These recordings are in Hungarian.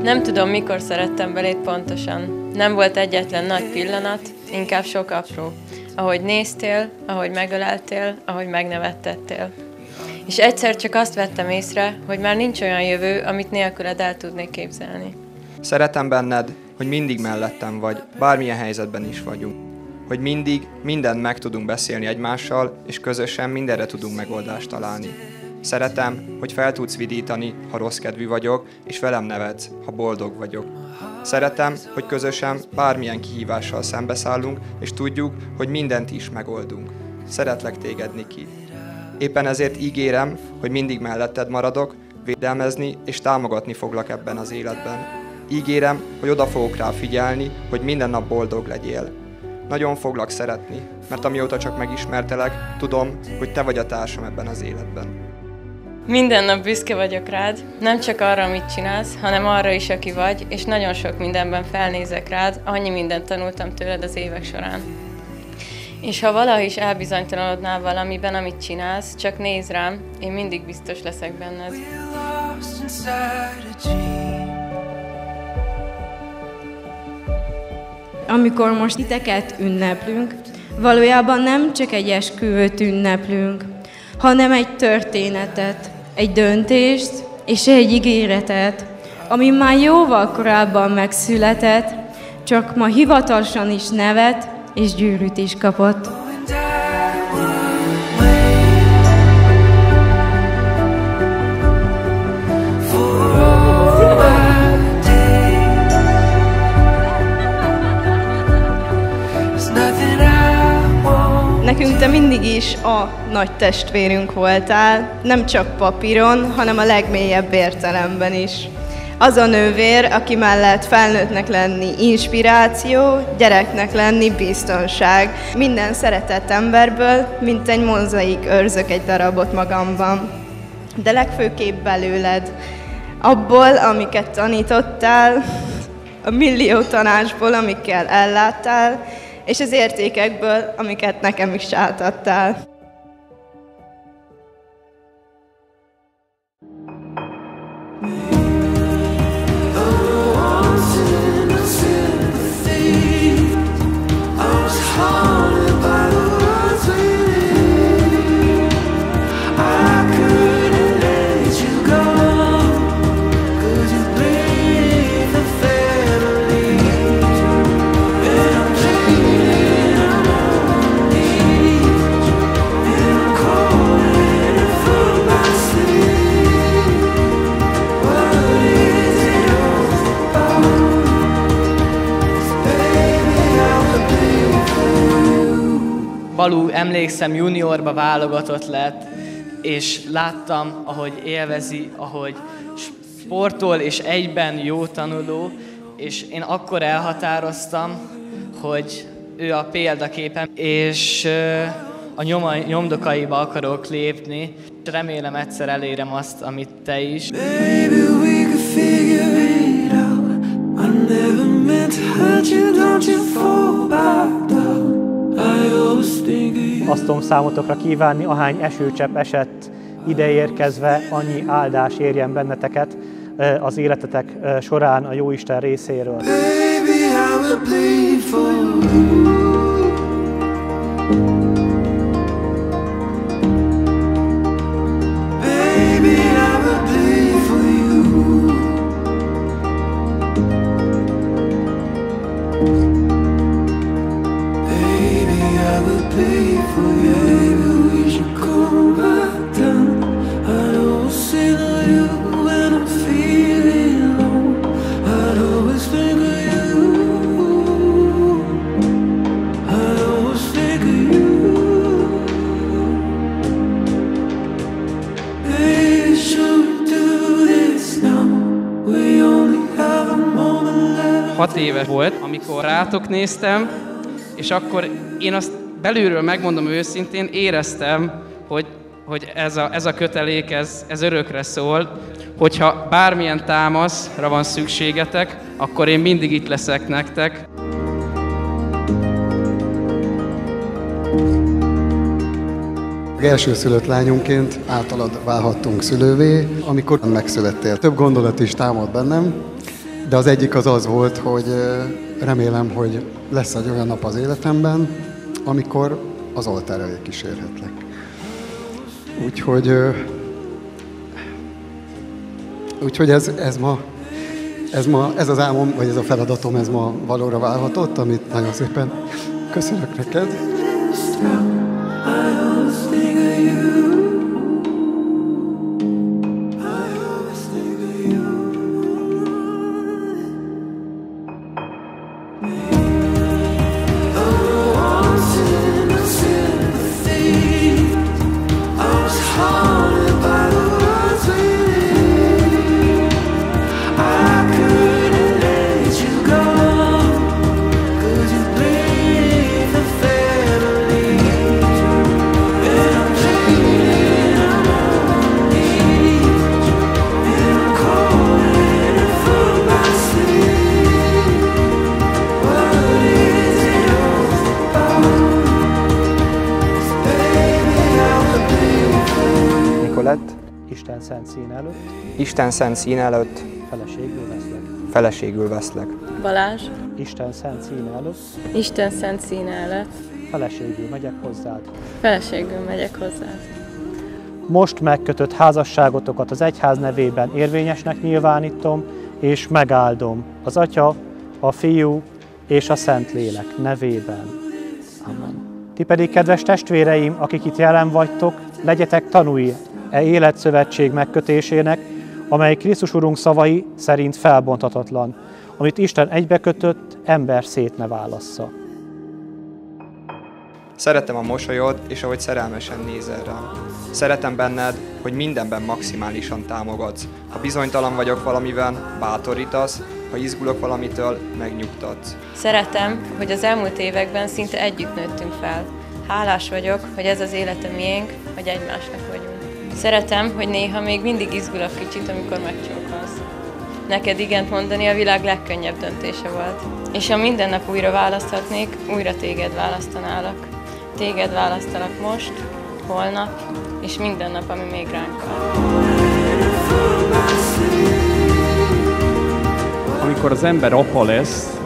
Nem tudom, mikor szerettem beléd pontosan. Nem volt egyetlen nagy pillanat, inkább sok apró. Ahogy néztél, ahogy megöleltél, ahogy megnevettettél. És egyszer csak azt vettem észre, hogy már nincs olyan jövő, amit nélküled el tudnék képzelni. Szeretem benned, hogy mindig mellettem vagy, bármilyen helyzetben is vagyunk. Hogy mindig mindent meg tudunk beszélni egymással, és közösen mindenre tudunk megoldást találni. Szeretem, hogy fel tudsz vidítani, ha rossz kedvű vagyok, és velem nevetsz, ha boldog vagyok. Szeretem, hogy közösen bármilyen kihívással szembeszállunk, és tudjuk, hogy mindent is megoldunk. Szeretlek téged, Niki. Éppen ezért ígérem, hogy mindig melletted maradok, védelmezni és támogatni foglak ebben az életben. Ígérem, hogy oda fogok rá figyelni, hogy minden nap boldog legyél. Nagyon foglak szeretni, mert amióta csak megismertelek, tudom, hogy te vagy a társam ebben az életben. Minden nap büszke vagyok rád, nem csak arra, amit csinálsz, hanem arra is, aki vagy, és nagyon sok mindenben felnézek rád, annyi mindent tanultam tőled az évek során. És ha valaha is elbizonytalanodnál valamiben, amit csinálsz, csak nézz rám, én mindig biztos leszek benned. Amikor most titeket ünneplünk, valójában nem csak egy esküvőt ünneplünk, hanem egy történetet, egy döntést és egy ígéretet, ami már jóval korábban megszületett, csak ma hivatalosan is nevet és gyűrűt is kapott. Nekünk te mindig is a nagy testvérünk voltál, nem csak papíron, hanem a legmélyebb értelemben is. Az a nővér, aki mellett felnőttnek lenni inspiráció, gyereknek lenni biztonság. Minden szeretett emberből, mint egy mozaik őrzök egy darabot magamban. De legfőképp belőled, abból, amiket tanítottál, a millió tanácsból, amikkel elláttál, és az értékekből, amiket nekem is átadtál. Balú, emlékszem, juniorba válogatott lett, és láttam, ahogy élvezi, ahogy sportol, és egyben jó tanuló, és én akkor elhatároztam, hogy ő a példaképem, és a nyomdokaiba akarok lépni, és remélem egyszer elérem azt, amit te is. Baby, we could figure it out. I never meant to hurt you, don't you fall back down. Azt tudom számotokra kívánni, ahány esőcsepp esett ide érkezve, annyi áldás érjen benneteket az életetek során a Jóisten részéről. Baby, I will bleed for you. Hat éves volt, amikor rátok néztem, és akkor én azt belülről megmondom őszintén, éreztem, hogy ez a kötelék, ez örökre szól, hogyha bármilyen támaszra van szükségetek, akkor én mindig itt leszek nektek. Elsőszülött lányunként általad válhattunk szülővé, amikor megszülettél. Több gondolat is támad bennem. De az egyik az volt, hogy remélem, hogy lesz egy olyan nap az életemben, amikor az oltár elé kísérhetlek. Úgyhogy ez az álmom, vagy ez a feladatom, ez ma valóra válhatott, amit nagyon szépen köszönök neked. Isten szent színe előtt. Isten szent színe előtt. Feleségül veszlek. Feleségül veszlek. Balázs. Isten szent színe előtt. Isten szent színe előtt. Feleségül megyek hozzád. Feleségül megyek hozzád. Most megkötött házasságotokat az egyház nevében érvényesnek nyilvánítom, és megáldom az Atya, a Fiú és a Szentlélek nevében. Amen. Ti pedig, kedves testvéreim, akik itt jelen vagytok, legyetek tanúi életszövetség megkötésének, amely Krisztus Urunk szavai szerint felbonthatatlan, amit Isten egybekötött, ember szét ne válassza. Szeretem a mosolyod, és ahogy szerelmesen nézel rám. Szeretem benned, hogy mindenben maximálisan támogatsz. Ha bizonytalan vagyok valamiben, bátorítasz, ha izgulok valamitől, megnyugtatsz. Szeretem, hogy az elmúlt években szinte együtt nőttünk fel. Hálás vagyok, hogy ez az élete miénk, hogy egymásnak vagyunk. Szeretem, hogy néha még mindig izgulok kicsit, amikor megcsókolsz. Neked igent mondani a világ legkönnyebb döntése volt. És ha minden nap újra választhatnék, újra téged választanálak. Téged választalak most, holnap, és minden nap, ami még ránk van. Amikor az ember apa lesz,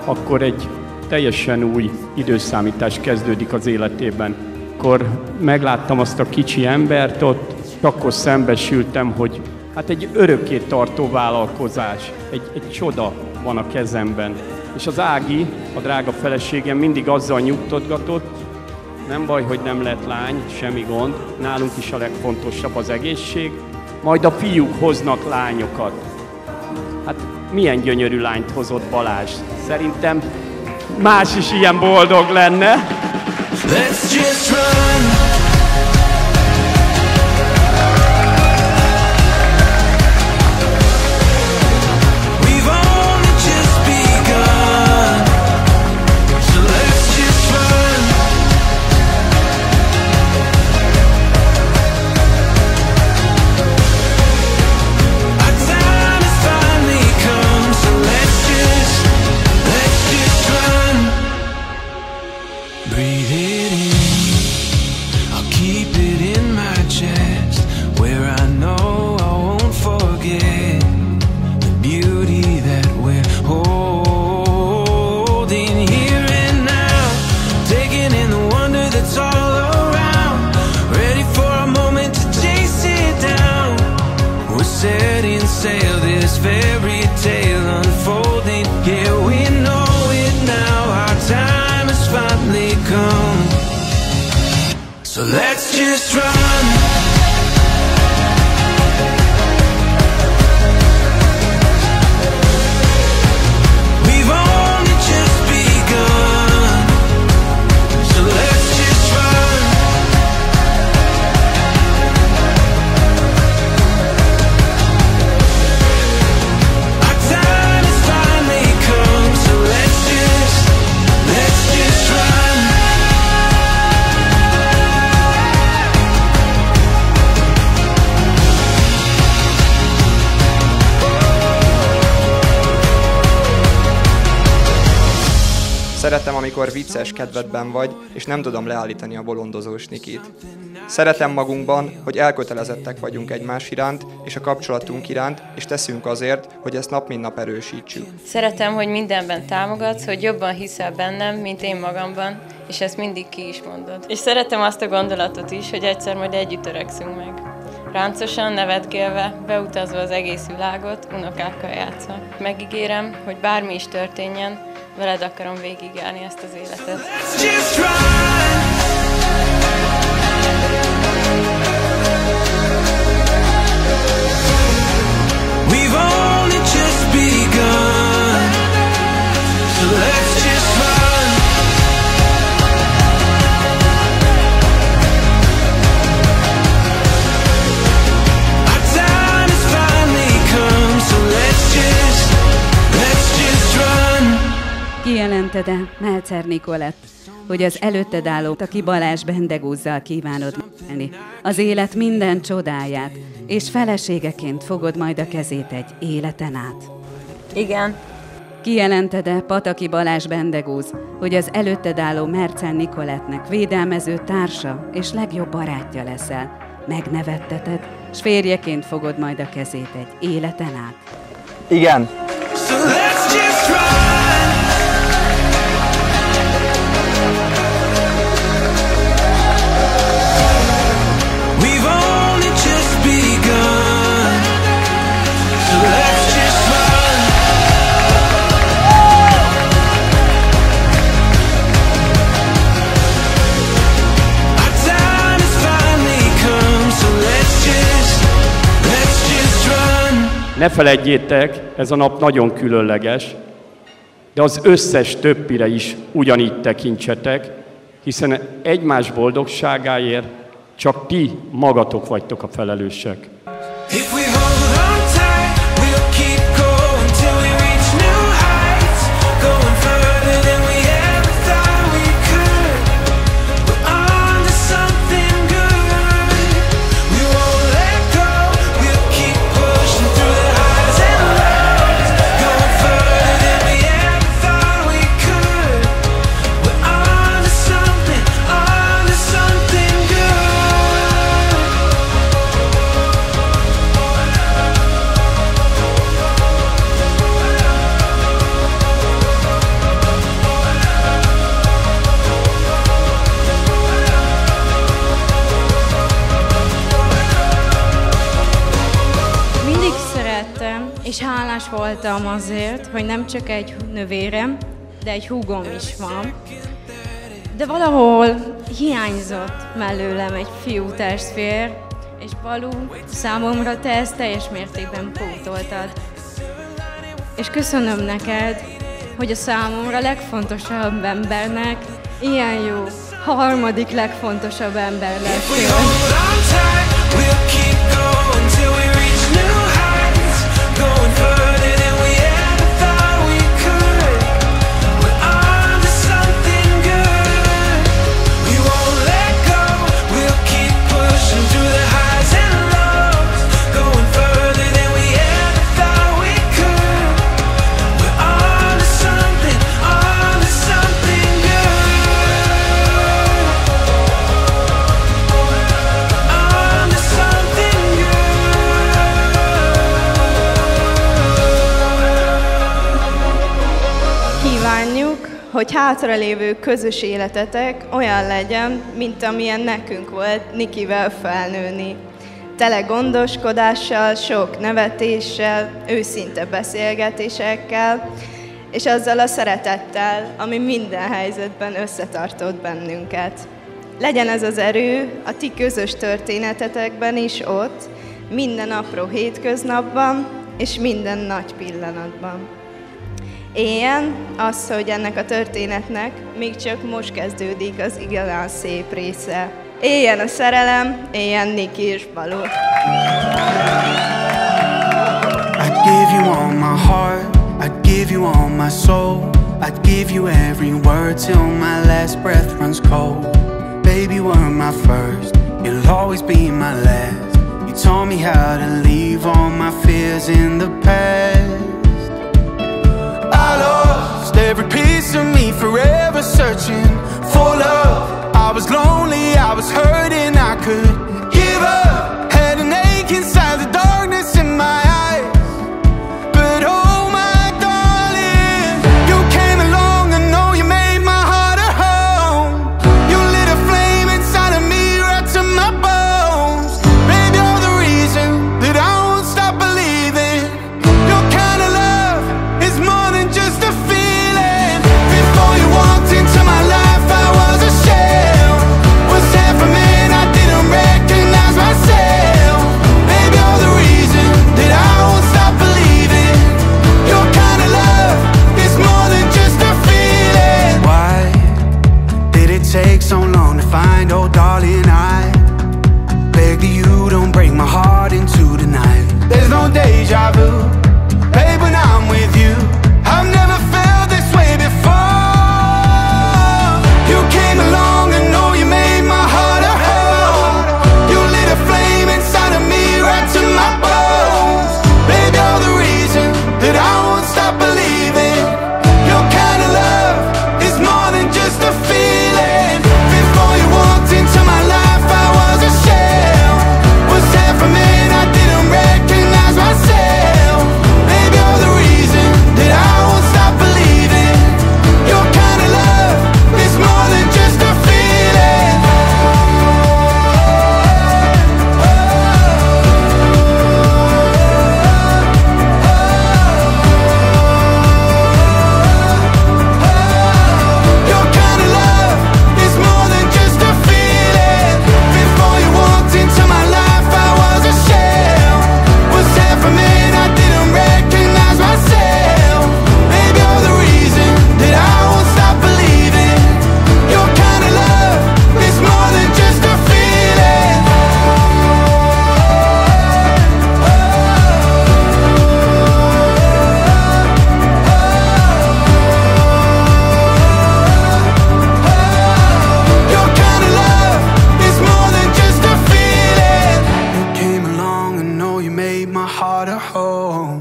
akkor egy teljesen új időszámítás kezdődik az életében. Akkor megláttam azt a kicsi embert ott, és akkor szembesültem, hogy hát egy örökké tartó vállalkozás, egy csoda van a kezemben. És az Ági, a drága feleségem mindig azzal nyugtotgatott, nem baj, hogy nem lett lány, semmi gond, nálunk is a legfontosabb az egészség, majd a fiúk hoznak lányokat. Hát milyen gyönyörű lányt hozott Balázs. Szerintem más is ilyen boldog lenne. Let's just run. Sail this fairy tale unfolding. Yeah, we know it now. Our time has finally come. So let's just run. Szeretem, amikor vicces kedvedben vagy, és nem tudom leállítani a bolondozós Nikit. Szeretem magunkban, hogy elkötelezettek vagyunk egymás iránt, és a kapcsolatunk iránt, és teszünk azért, hogy ezt nap mint nap erősítsük. Szeretem, hogy mindenben támogatsz, hogy jobban hiszel bennem, mint én magamban, és ezt mindig ki is mondod. És szeretem azt a gondolatot is, hogy egyszer majd együtt öregszünk meg. Ráncosan, nevetgélve, beutazva az egész világot, unokákkal játszva. Megígérem, hogy bármi is történjen, veled akarom végigélni ezt az életet. We've only just begun, so let's just run. Our time has finally come, so let's just run. Kijelented-e, Meltzer Nikolett, hogy az előtted álló Pataki Balázs Bendegúzzal kívánod élni az élet minden csodáját, és feleségeként fogod majd a kezét egy életen át? Igen. Kijelented-e, Pataki Balázs Bendegúz, hogy az előtted álló Meltzer Nikolettnek védelmező társa és legjobb barátja leszel? Megnevetteted, s férjeként fogod majd a kezét egy életen át? Igen. So let's just run. We've only just begun, so let's just run. Our time has finally come, so let's just run. Ne feledjétek, ez a nap nagyon különleges, de az összes többire is ugyanígy tekintsetek, hiszen egymás boldogságáért csak ti magatok vagytok a felelősek. If we hold on tight, we'll keep going till we reach new heights, going further than we ever thought we could. We're on to something good. We won't let go. We'll keep pushing through the highs and lows, going further than we ever thought we could. We're on to something good. Mindig szerettem, és hálás voltam azért, hogy nem csak egy nővérem, de egy húgom is van. De valahol hiányzott mellőlem egy fiú testvér, és Balú, számomra te ezt teljes mértékben pótoltad. És köszönöm neked, hogy a számomra legfontosabb embernek ilyen jó, harmadik legfontosabb ember lettél. Hogy hátralévő közös életetek olyan legyen, mint amilyen nekünk volt Nikivel felnőni. Tele gondoskodással, sok nevetéssel, őszinte beszélgetésekkel, és azzal a szeretettel, ami minden helyzetben összetartott bennünket. Legyen ez az erő a ti közös történetetekben is ott, minden apró hétköznapban és minden nagy pillanatban. Éljen az, hogy ennek a történetnek még csak most kezdődik az igazán szép része. Éljen a szerelem, éljen Niki és Balú. I'd give you all my heart, I'd give you all my soul, I'd give you every word till my last breath runs cold. Baby, you were my first, you'll always be my last. You taught me how to leave all my fears in the past. I lost every piece of me forever searching for love. I was lonely, I was hurting, I could give up. Had an ache inside, the darkness in my eyes. But oh my darling, you came along, I know you made my heart a home. You lit a flame inside of me right to my bones. Baby, you're the reason that I won't stop believing. Your kind of love is more than just a feeling. Before you walked into my life, I was a shell. Was half a man, I didn't recognize myself. Baby, you're the reason that I won't stop believing. Your kind of love is more than just a feeling. Why did it take so long to find, oh darling, I beg that you don't break my heart into the night. There's no deja vu, babe, when I'm with you. I've never felt this way before. You came along, I know you made my heart a home. You lit a flame inside of me right to my bones. Baby, you're the reason that I won't stop believing. Your kind of love is more than just a feeling. Before you walked into my life, I was a shell. Was half a man, I didn't recognize myself. Baby, you're the reason that I won't stop believing. Your kind of love is more than just a feeling. Your kind of love is more than just a feeling. Before you walked into my life, I was a shell. Was half a man, I didn't recognize myself. Baby, you're the reason that I won't stop believing. Your kind of love is more than just a feeling. Your kind of love is more than just a feeling. You came along, I know you made my heart a home.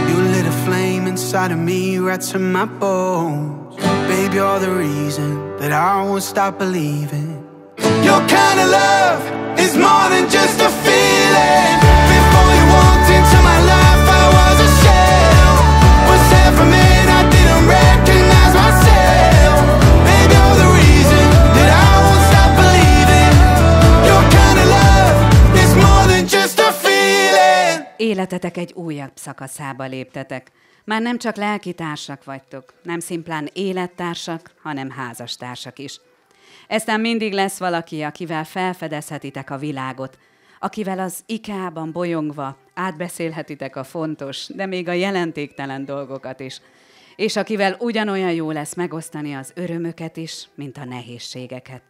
You lit a flame inside of me right to my bones. Baby, you're the reason that I won't stop believing. Your kind of love is more than just a feeling. Before you walked into my life, I was a shell. Was half a man, I didn't recognize myself. Baby, you're the reason that I won't stop believing. Your kind of love is more than just a feeling. Életetek egy újabb szakaszába léptetek. Már nem csak lelkitársak vagytok, nem szimplán élettársak, hanem házastársak is. Eztán mindig lesz valaki, akivel felfedezhetitek a világot, akivel az IKEA-ban bolyongva átbeszélhetitek a fontos, de még a jelentéktelen dolgokat is, és akivel ugyanolyan jó lesz megosztani az örömöket is, mint a nehézségeket.